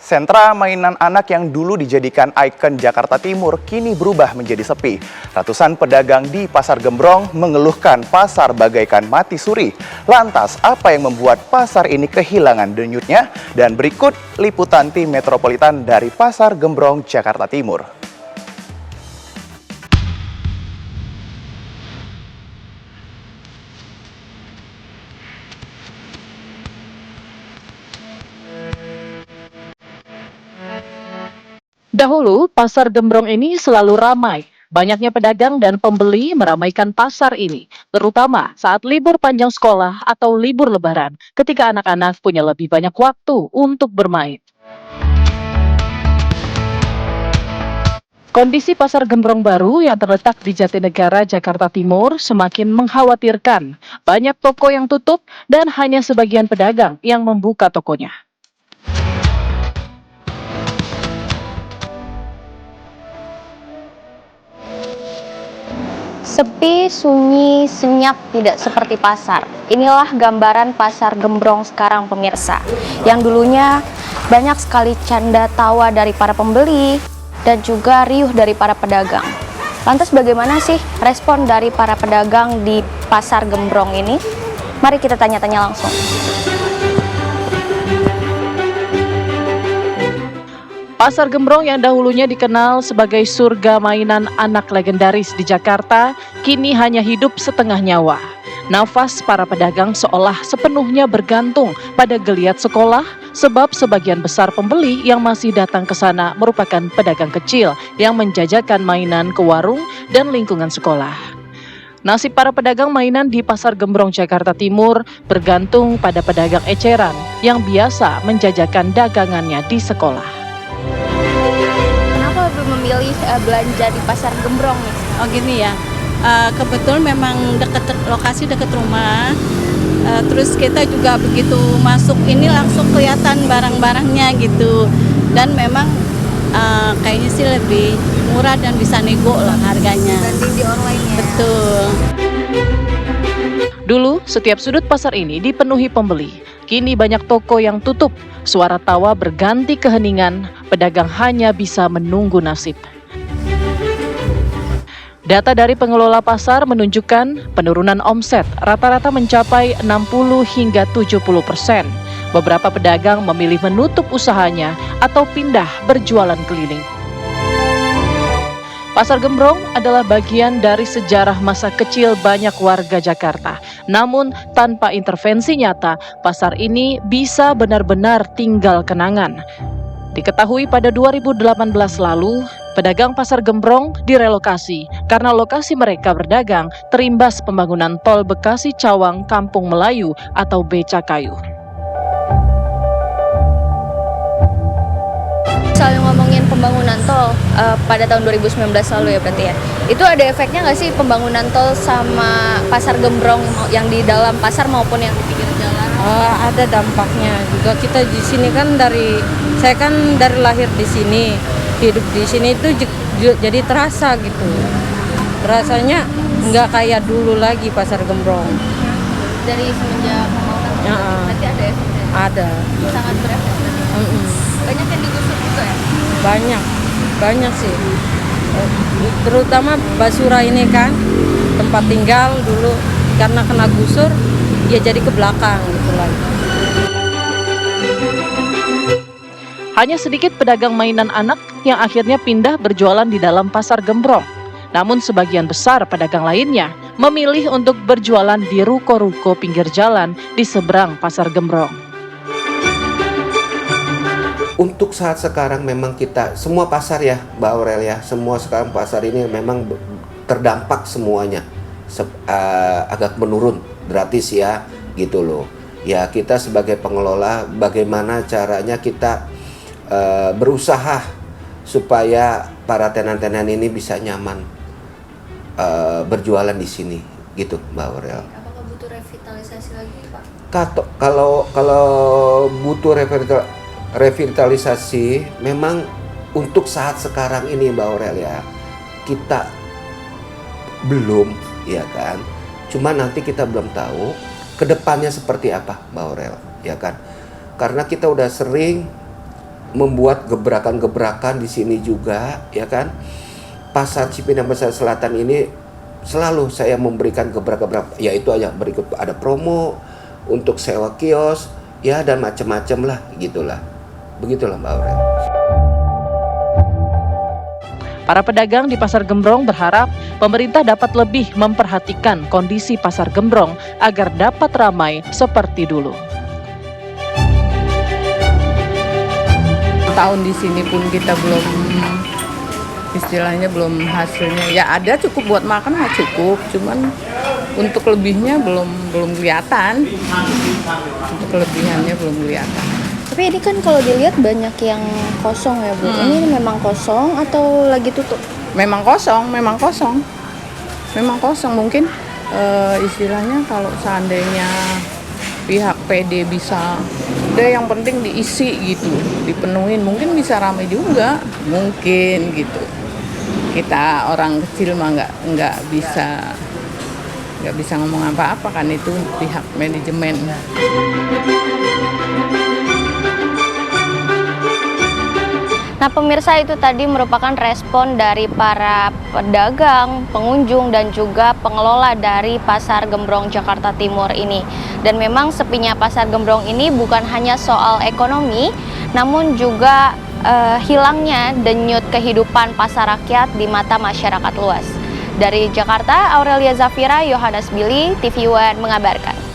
Sentra mainan anak yang dulu dijadikan ikon Jakarta Timur kini berubah menjadi sepi. Ratusan pedagang di Pasar Gembrong mengeluhkan pasar bagaikan mati suri. Lantas, apa yang membuat pasar ini kehilangan denyutnya? Dan berikut liputan tim Metropolitan dari Pasar Gembrong, Jakarta Timur. Dahulu, Pasar Gembrong ini selalu ramai. Banyaknya pedagang dan pembeli meramaikan pasar ini, terutama saat libur panjang sekolah atau libur lebaran, ketika anak-anak punya lebih banyak waktu untuk bermain. Kondisi Pasar Gembrong baru yang terletak di Jatinegara, Jakarta Timur semakin mengkhawatirkan. Banyak toko yang tutup dan hanya sebagian pedagang yang membuka tokonya. Sepi, sunyi, senyap, tidak seperti pasar. Inilah gambaran Pasar Gembrong sekarang, pemirsa. Yang dulunya banyak sekali canda tawa dari para pembeli dan juga riuh dari para pedagang. Lantas bagaimana sih respon dari para pedagang di Pasar Gembrong ini? Mari kita tanya-tanya langsung. Pasar Gembrong yang dahulunya dikenal sebagai surga mainan anak legendaris di Jakarta, kini hanya hidup setengah nyawa. Nafas para pedagang seolah sepenuhnya bergantung pada geliat sekolah, sebab sebagian besar pembeli yang masih datang ke sana merupakan pedagang kecil yang menjajakan mainan ke warung dan lingkungan sekolah. Nasib para pedagang mainan di Pasar Gembrong, Jakarta Timur bergantung pada pedagang eceran yang biasa menjajakan dagangannya di sekolah. Kenapa lebih memilih belanja di Pasar Gembrong nih? Oh gini ya, kebetulan memang lokasi dekat rumah. Terus kita juga begitu masuk ini langsung kelihatan barang-barangnya gitu. Dan memang kayaknya sih lebih murah dan bisa nego lah harganya. Dibanding di online ya? Betul. Dulu, setiap sudut pasar ini dipenuhi pembeli. Kini banyak toko yang tutup. Suara tawa berganti keheningan, pedagang hanya bisa menunggu nasib. Data dari pengelola pasar menunjukkan penurunan omset rata-rata mencapai 60 hingga 70%. Beberapa pedagang memilih menutup usahanya atau pindah berjualan keliling. Pasar Gembrong adalah bagian dari sejarah masa kecil banyak warga Jakarta. Namun, tanpa intervensi nyata, pasar ini bisa benar-benar tinggal kenangan. Diketahui pada 2018 lalu, pedagang Pasar Gembrong direlokasi karena lokasi mereka berdagang terimbas pembangunan tol Bekasi Cawang Kampung Melayu atau Becakayu. Misalnya ngomongin pembangunan tol pada tahun 2019 lalu ya berarti ya, itu ada efeknya nggak sih pembangunan tol sama Pasar Gembrong yang di dalam pasar maupun yang di pinggir jalan? Ada dampaknya juga. Kita di sini kan saya kan dari lahir di sini, hidup di sini itu jadi terasa gitu. Rasanya nggak kayak dulu lagi Pasar Gembrong. Dari semenjak pembangunan tol berarti ada efeknya? Ada. Sangat berefek berarti. Banyak yang digusur juga ya? Banyak sih. Terutama Basura ini kan tempat tinggal dulu, karena kena gusur dia jadi ke belakang gitu lagi. Hanya sedikit pedagang mainan anak yang akhirnya pindah berjualan di dalam Pasar Gembrong. Namun sebagian besar pedagang lainnya memilih untuk berjualan di ruko-ruko pinggir jalan di seberang Pasar Gembrong. Untuk saat sekarang memang kita semua pasar ya Mbak Aurel ya, semua sekarang pasar ini memang terdampak semuanya agak menurun gratis ya gitu loh. Ya kita sebagai pengelola bagaimana caranya kita berusaha supaya para tenan-tenan ini bisa nyaman berjualan di sini gitu Mbak Aurel. Apakah butuh revitalisasi lagi Pak? Kalau butuh revitalisasi memang untuk saat sekarang ini Mbak Aurel ya kita belum ya kan, cuma nanti kita belum tahu kedepannya seperti apa Mbak Aurel ya kan, karena kita udah sering membuat gebrakan-gebrakan di sini juga, ya kan. Pasar Cipinang Besar Selatan ini selalu saya memberikan gebrak-gebrak, yaitu aja berikut ada promo untuk sewa kios, ya, dan macam-macam lah, gitulah. Begitulah Mbak Aurel. Para pedagang di Pasar Gembrong berharap pemerintah dapat lebih memperhatikan kondisi Pasar Gembrong agar dapat ramai seperti dulu. Tahun di sini pun kita belum, istilahnya belum hasilnya. Ya ada cukup buat makan, mah cukup. Cuman untuk lebihnya belum kelihatan. Untuk kelebihannya belum kelihatan. Tapi ini kan kalau dilihat banyak yang kosong ya Bu. Ini memang kosong atau lagi tutup? Memang kosong. Memang kosong. Mungkin istilahnya kalau seandainya pihak PD bisa, udah yang penting diisi gitu, dipenuhin, mungkin bisa ramai juga, mungkin gitu. Kita orang kecil mah nggak bisa ngomong apa-apa kan, itu pihak manajemen. Nah pemirsa, itu tadi merupakan respon dari para pedagang, pengunjung, dan juga pengelola dari Pasar Gembrong Jakarta Timur ini. Dan memang sepinya Pasar Gembrong ini bukan hanya soal ekonomi, namun juga hilangnya denyut kehidupan pasar rakyat di mata masyarakat luas. Dari Jakarta, Aurelia Zafira, Yohanes Billy, TV One mengabarkan.